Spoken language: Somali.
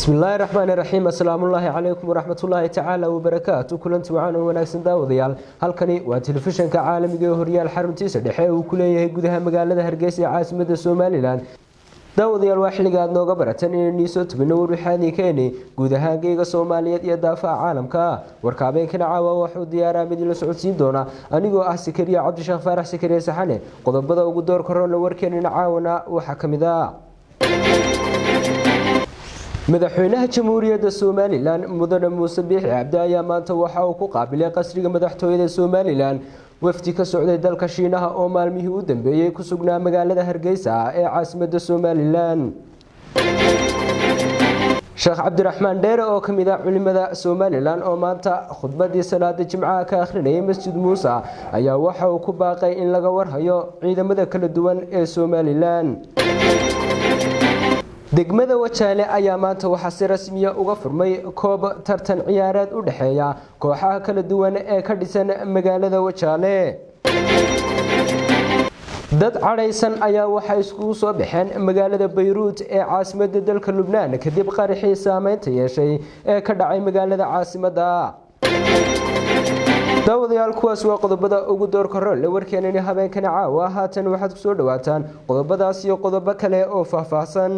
بسم الله الرحمن الرحيم السلام الله عليكم ورحمة الله تعالى وبركاته كلنت وعنا وناكسن داوديال halkani waa telefishinka caalamiga ee Horyaal xaruntiisa dhexe uu ku leeyahay gudaha magaalada Hargeysa ee caasimadda Soomaaliland daawadayaal waa xilliga aad nooga barataan inay soo tubino warbixinadii keenay guud ahaan geega Soomaaliyeed iyo daafaca caalamka warkaabeenkana caawa wuxuu diyaaraa mid la socodsiin doona anigoo ah Sakariya Cabdishaaq Faarax Sakariya Saxane qodobada ugu door korona warkeenina caawana waxa kamid ah madaxweynaha jamhuuriyadda Soomaaliland mudane Muuse Biixi Cabdi ayaa maanta waxa uu ku qaabilay qasriga madaxtooyada Soomaaliland wafdi ka socday dalka Shiinaha oo maalmihii u dambeeyay ku sugnaa magaalada Hargeysa ee caasimadda Soomaaliland Sheekh Cabdiraxmaan Dheere oo kamid ah culimada Soomaaliland oo maanta khudbadii salaada Jimcaha ka akhrinayay Masjid Muuse ayaa waxa uu ku baaqay in laga warhayo ciidamada kala duwan ee Soomaaliland degmada Wajaale ayaa maanta waxa si rasmi ah uga furmay koob tartan ciyaareed u dhaxeeya kooxaha kala duwan ee ka dhisan magaalada Wajaale dad cadhaysan ayaa waxa isku soo baxeen magaalada Beirut ee caasimadda dalka Lubnaan kadib qaraxii saameynta yeeshay ee ka dhacay magaalada caasimadda daawadayaal kuwaas waa qodobada ugu door korole warkeenina habeenkana caawa haatan waxaad ku soo dhawaataan qodobadaas iyo qodobo kale oo faahfaahsan